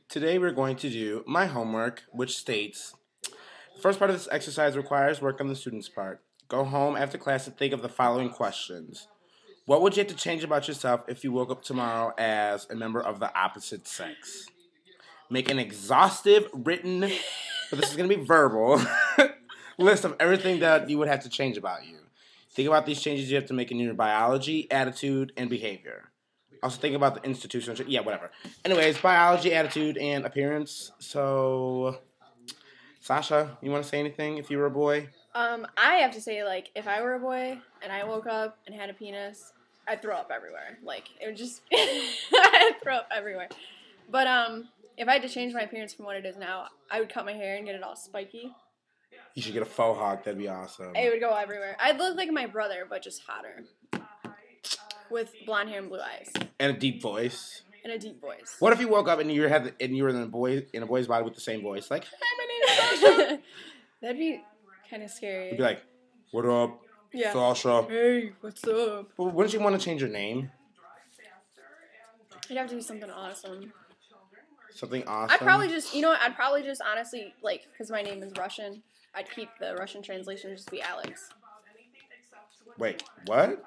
Today we're going to do my homework, which states, the first part of this exercise requires work on the student's part. Go home after class and think of the following questions. What would you have to change about yourself if you woke up tomorrow as a member of the opposite sex? Make an exhaustive, written, but this is going to be verbal, list of everything that you would have to change about you. Think about these changes you have to make in your biology, attitude, and behavior. Also think about the institutional, yeah, whatever. Anyways, biology, attitude, and appearance. So, Sasha, you want to say anything if you were a boy? I have to say, like, if I were a boy and I woke up and had a penis, I'd throw up everywhere. Like, it would just, I'd throw up everywhere. But, if I had to change my appearance from what it is now, I would cut my hair and get it all spiky. You should get a faux hawk. That'd be awesome. It would go everywhere. I'd look like my brother, but just hotter. With blonde hair and blue eyes. And a deep voice. And a deep voice. What if you woke up and you were in a boy's body with the same voice? Like, hey, my name is Sasha. That'd be kind of scary. You'd be like, what up, yeah. Sasha? Hey, what's up? Well, wouldn't you want to change your name? It'd have to be something awesome. Something awesome? I'd probably just honestly, like, because my name is Russian, I'd keep the Russian translation just be Alex. Wait, what?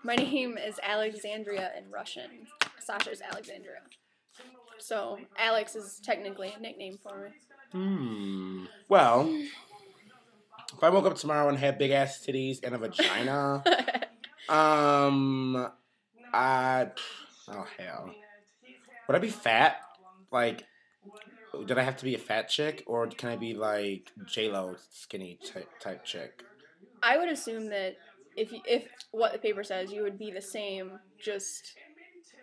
My name is Alexandria in Russian. Sasha's Alexandria. So, Alex is technically a nickname for me. Well, if I woke up tomorrow and had big-ass titties and a vagina, oh, hell. Would I be fat? Like, did I have to be a fat chick? Or can I be, like, J-Lo skinny type chick? I would assume that if what the paper says, you would be the same, just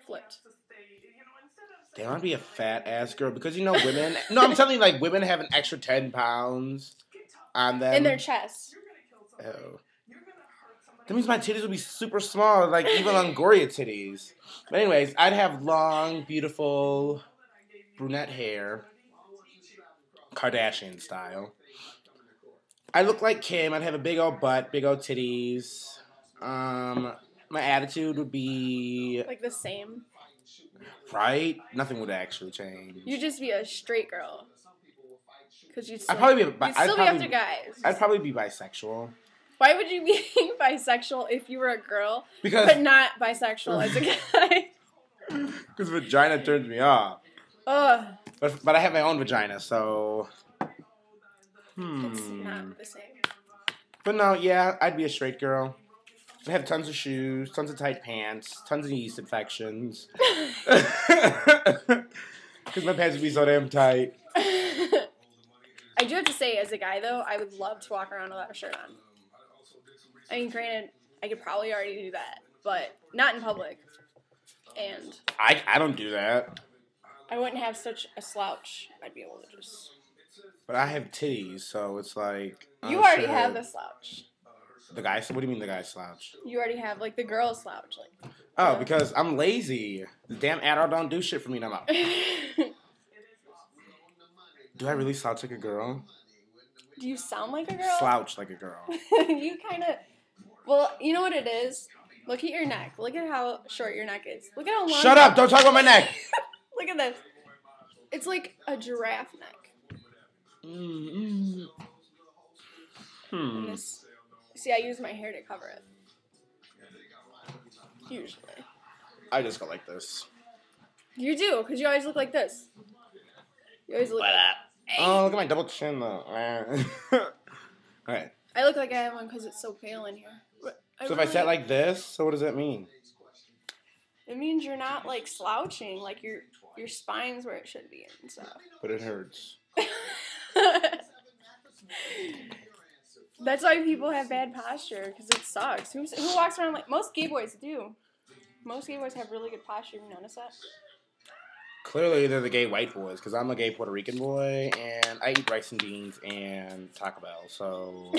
flipped. They want to be a fat ass girl because women. No, I'm telling you, like women have an extra 10 pounds on them in their chest. Oh, that means my titties would be super small, like even Longoria titties. But anyways, I'd have long, beautiful brunette hair, Kardashian style. I look like Kim. I'd have a big old butt, big old titties. My attitude would be like the same. Right? Nothing would actually change. You'd just be a straight girl. Because you'd still, be after guys. I'd probably be bisexual. Why would you be bisexual if you were a girl, but not bisexual as a guy? Because vagina turns me off. Ugh. But I have my own vagina, so... It's not the same. But no, yeah, I'd be a straight girl. I'd have tons of shoes, tons of tight pants, tons of yeast infections. Because my pants would be so damn tight. I do have to say, as a guy, though, I would love to walk around without a shirt on. I mean, granted, I could probably already do that, but not in public. And... I don't do that. I wouldn't have such a slouch. I'd be able to just... But I have titties, so it's like... You already have the slouch. The guy... What do you mean the guy slouch? You already have, like, the girl slouch. Like. Oh, because I'm lazy. The damn adult don't do shit for me no more. Do I really slouch like a girl? Do you sound like a girl? Slouch like a girl. You kind of... Well, you know what it is? Look at your neck. Look at how short your neck is. Look at how long... Shut up! Don't talk about my neck! Look at this. It's like a giraffe neck. See, I use my hair to cover it. Usually. I just go like this. You do, because you always look like this. You always look like... Hey. Oh, look at my double chin, though. Alright. I look like I have one because it's so pale in here. So if I sat like this, so what does that mean? It means you're not, like, slouching. Like, your spine's where it should be and stuff. But it hurts. That's why people have bad posture, because it sucks. Who walks around like... Most gay boys do. Most gay boys have really good posture. Have you noticed that? Clearly, they're the gay white boys, because I'm a gay Puerto Rican boy, and I eat rice and beans and Taco Bell, so...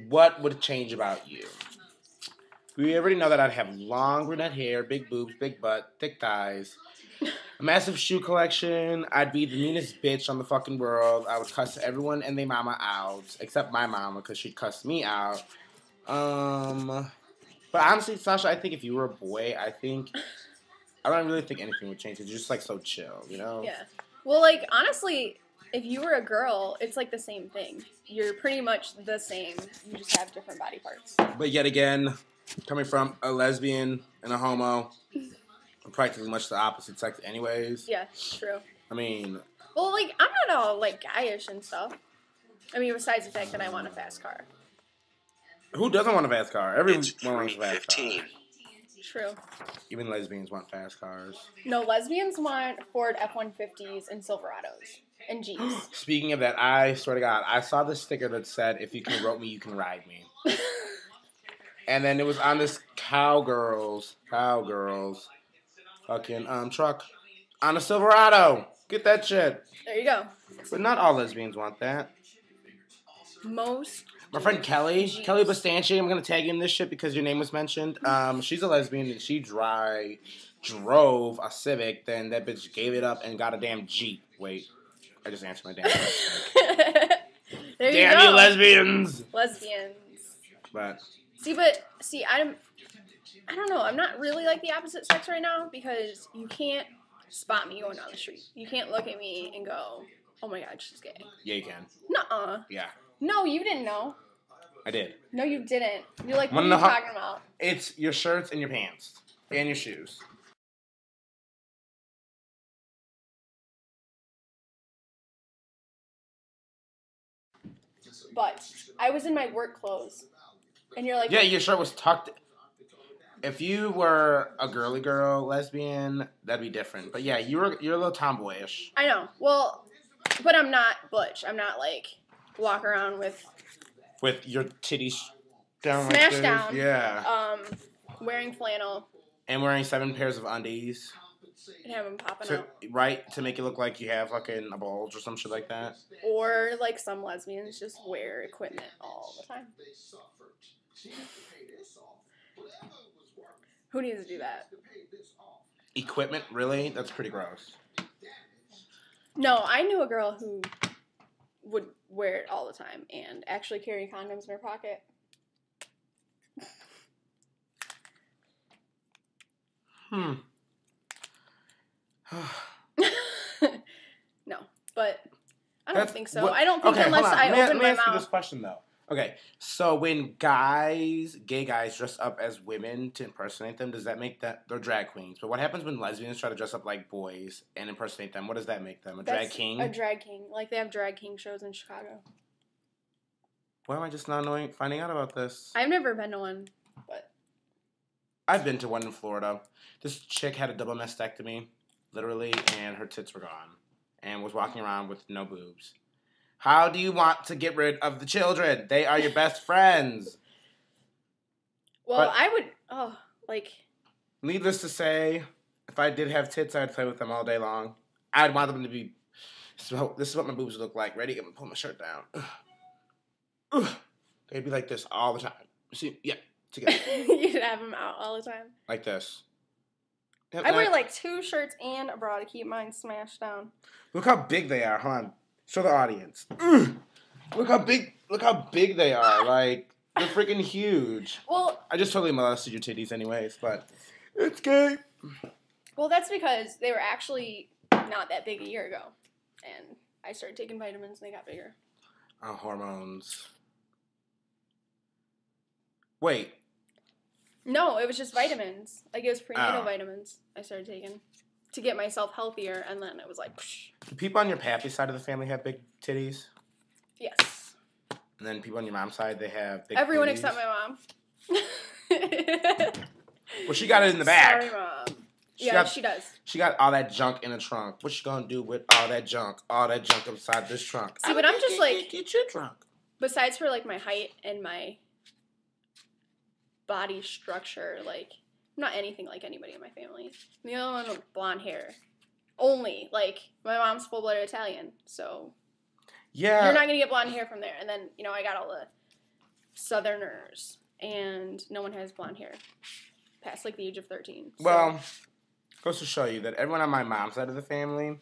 What would change about you? We already know that I'd have long brunette hair, big boobs, big butt, thick thighs, a massive shoe collection. I'd be the meanest bitch on the fucking world. I would cuss everyone and their mama out, except my mama, because she'd cuss me out. But honestly, Sasha, I think if you were a boy, I think I don't really think anything would change. It's just like so chill, you know? Yeah. Well, like, honestly, if you were a girl, it's like the same thing. You're pretty much the same. You just have different body parts. But yet again, coming from a lesbian and a homo, we're practically much the opposite sex anyways. Yeah, true. I mean... Well, like, I'm not all, like, guyish and stuff. I mean, besides the fact that I want a fast car. Who doesn't want a fast car? Everyone wants a fast car. True. Even lesbians want fast cars. No, lesbians want Ford F-150s and Silverados. And Jeeps. Speaking of that, I swear to God, I saw this sticker that said, if you can rope me, you can ride me. And then it was on this cowgirls, fucking truck on a Silverado. Get that shit. There you go. But not all lesbians want that. Most. My friend Kelly, Jeez. Kelly Bastanchi, I'm going to tag you in this shit because your name was mentioned. She's a lesbian and she drove a Civic, then that bitch gave it up and got a damn Jeep. Wait, I just answered my damn question. There you Damn go. you lesbians! Lesbians. But I don't know. I'm not really like the opposite sex right now because you can't spot me going down the street. You can't look at me and go, oh my God, she's gay. yeah, you can. Nuh-uh. Yeah, No, you didn't know. I did. No, you didn't. You're like, what Wanna are you know how- talking about? It's your shirts and your pants. And your shoes. But I was in my work clothes. And you're like, Yeah, your shirt was tucked. If you were a girly girl lesbian, that'd be different. But yeah, you're a little tomboyish. I know. Well, but I'm not butch. I'm not like walk around with With your titties down Smash like this. down. Yeah. Wearing flannel And wearing 7 pairs of undies. and have them popping To, out. right? To make it look like you have fucking a bulge or some shit like that. Or like some lesbians just wear equipment all the time. Who needs to do that? Equipment? Really? That's pretty gross. No, I knew a girl who would wear it all the time and actually carry condoms in her pocket. No, but I don't think so. I don't think unless I open my ask you mouth. this question though. Okay, so when gay guys dress up as women to impersonate them, does that make that they're drag queens? But what happens when lesbians try to dress up like boys and impersonate them? What does that make them? A drag king? A drag king. Like they have drag king shows in Chicago. Why am I just not finding out about this? I've never been to one, but I've been to one in Florida. This chick had a double mastectomy, literally, and her tits were gone, and was walking around with no boobs. How do you want to get rid of the children? They are your best friends. Well, But- I would, Needless to say, if I did have tits, I'd play with them all day long. I'd want them to be... So this is what my boobs look like. Ready? I'm going to pull my shirt down. They'd be like this all the time. See? Yeah. Together. you'd have them out all the time. Like this. Yep, I now- wear like 2 shirts and a bra to keep mine smashed down. Look how big they are. Hold on. Show the audience. Look how big they are. Like, they're freaking huge. Well, I just totally molested your titties anyways, but it's gay. well, that's because they were actually not that big a year ago, and I started taking vitamins and they got bigger. Hormones. Wait. No, it was just vitamins. Like it was prenatal Oh. vitamins I started taking to get myself healthier, and then it was like, psh, Do people on your pappy side of the family have big titties? yes. And then people on your mom's side, they have big Everyone booties? except my mom. Well, she got it in the back. Sorry, mom. She Yeah, got- she does. She got all that junk in the trunk. What she gonna do with all that junk? All that junk inside this trunk. See, but I'm just like- Get your trunk. Besides for like my height and my body structure, like I'm not anything like anybody in my family. I'm the only one with blonde hair. Only like my mom's full-blooded Italian, so Yeah. you're not gonna get blonde hair from there. And then I got all the Southerners, and no one has blonde hair past like the age of 13. So. Well, goes to show you that everyone on my mom's side of the family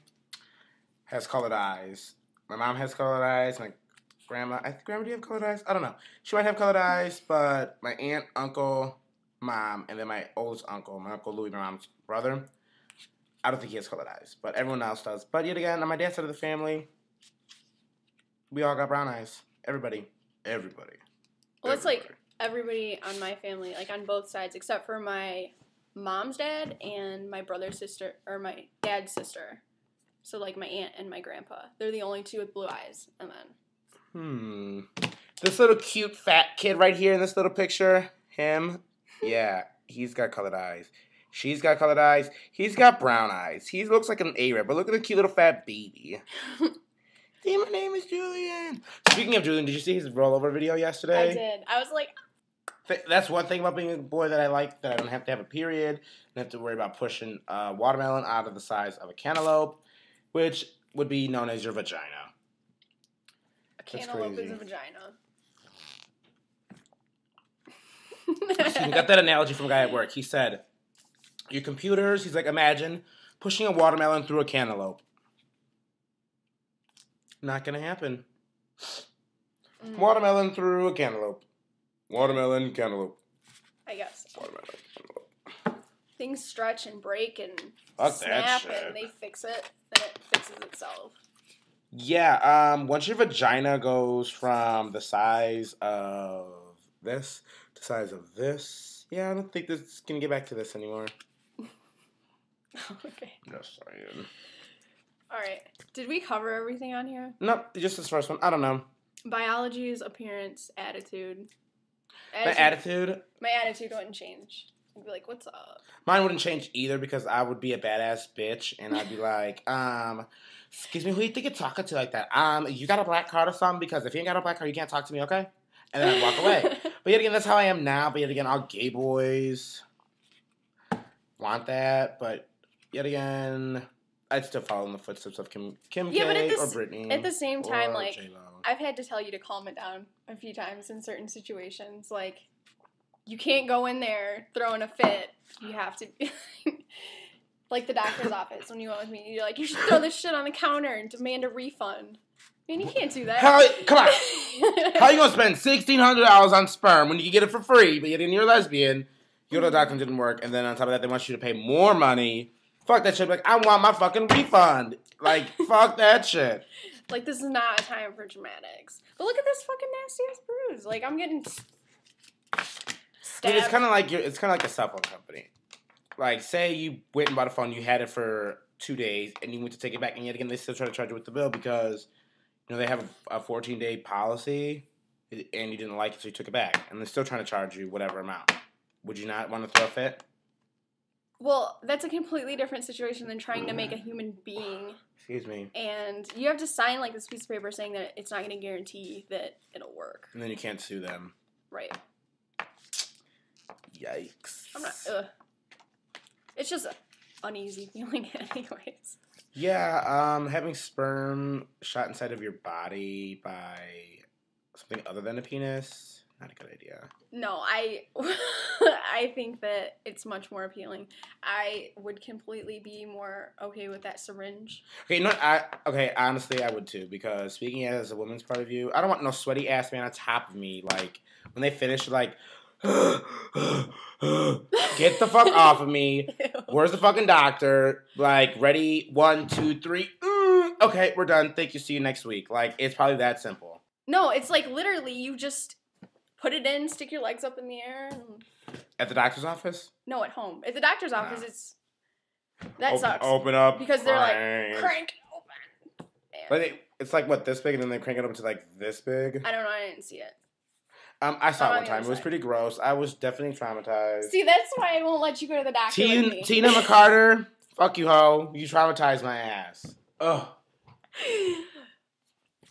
has colored eyes. My mom has colored eyes. My grandma, I think grandma, do you have colored eyes? I don't know. She might have colored eyes, but my aunt, uncle, mom, and then my oldest uncle, my uncle Louie, my mom's brother, I don't think he has colored eyes, but everyone else does. But yet again, on my dad's side of the family, we all got brown eyes. Everybody. Well, it's like everybody on my family, like on both sides, except for my mom's dad and my brother's sister, or my dad's sister. So, like, my aunt and my grandpa. They're the only two with blue eyes. And then... This little cute fat kid right here in this little picture, him, yeah, he's got colored eyes. She's got colored eyes. He's got brown eyes. He looks like an Arab, but look at the cute little fat baby. Hey, my name is Julian. Speaking of Julian, did you see his rollover video yesterday? I did. I was like... That's one thing about being a boy that I like, that I don't have to have a period. I don't have to worry about pushing a watermelon out of the size of a cantaloupe, which would be known as your vagina. A cantaloupe is a vagina. So you got that analogy from a guy at work. He said, your computers, he's like, imagine pushing a watermelon through a cantaloupe. Not going to happen. Watermelon through a cantaloupe. Watermelon, cantaloupe. I guess. Watermelon, cantaloupe. Things stretch and break and Fuck snap and they fix it. Then it fixes itself. Yeah, once your vagina goes from the size of this to the size of this, yeah, I don't think this is going to get back to this anymore. Okay. Just saying. Alright. Did we cover everything on here? Nope, just this first one. I don't know. Biology's appearance, attitude. My attitude wouldn't change. I'd be like, what's up? Mine wouldn't change either because I would be a badass bitch and I'd be like, excuse me, who you think you're talking to like that? You got a black card or something? Because if you ain't got a black card, you can't talk to me, okay? And then I'd walk away. But yet again, that's how I am now. But yet again, all gay boys want that. But yet again, I'd still follow in the footsteps of Kim K or Brittany. At the same time, like, J-Lo. I've had to tell you to calm it down a few times in certain situations. Like, you can't go in there throwing a fit. You have to be like the doctor's office when you went with me. You're like, you should throw this shit on the counter and demand a refund. Man, you can't do that. Come on. How you gonna spend $1,600 on sperm when you can get it for free, but you're a lesbian, you go to the doctor and it didn't work, and then on top of that, they want you to pay more money. Fuck that shit. Like, I want my fucking refund. Like, fuck that shit. Like, this is not a time for dramatics. But look at this fucking nasty-ass bruise. Like, I'm getting stabbed. I mean, it's kind of like a cell phone company. Like, say you went and bought a phone, you had it for 2 days, and you went to take it back, and yet again, they still try to charge you with the bill because, you know, they have a 14-day policy, and you didn't like it, so you took it back. And they're still trying to charge you whatever amount. Would you not want to throw a fit? Well, that's a completely different situation than trying to make a human being. Excuse me. And you have to sign, like, this piece of paper saying that it's not going to guarantee that it'll work. And then you can't sue them. Right. Yikes. I'm not, It's just an uneasy feeling anyways. Yeah, having sperm shot inside of your body by something other than a penis, not a good idea. No, I think that it's much more appealing. I would completely be more okay with that syringe. Okay, honestly, I would too, because speaking as a woman's part of view, I don't want no sweaty ass man on top of me. Like, when they finish, like, get the fuck off of me. Ew. Where's the fucking doctor? Like, ready, 1, 2, 3. Okay, we're done. Thank you. See you next week. Like, it's probably that simple. No, it's like literally you just put it in, stick your legs up in the air. And... At the doctor's office? No, at home. At the doctor's office, it's... That sucks. Open up. Because they're like, crank it open. And But it's like, what, this big? And then they crank it up to, like, this big? I don't know. I didn't see it. I saw it one the time. other It was side. pretty gross. I was definitely traumatized. See, that's why I won't let you go to the doctor with me. Tina McCarter, fuck you, hoe. You traumatized my ass. Ugh.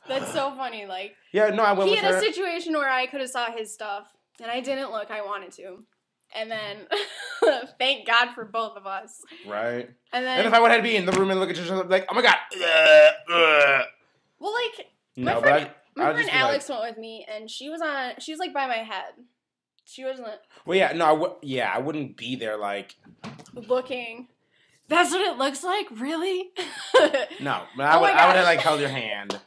That's so funny. Like, Yeah, no, I went he with had her. a situation where I could have saw his stuff, and I didn't look. I wanted to. And then, thank God for both of us. Right. And then, And if I would have to be in the room and look at you, like, oh my God. well, like, No, my I'd friend just be Alex went with me, and she was like by my head. She wasn't Well, yeah, no, I wouldn't be there, like. looking. That's what it looks like, really? No, but I would have, like, held your hand.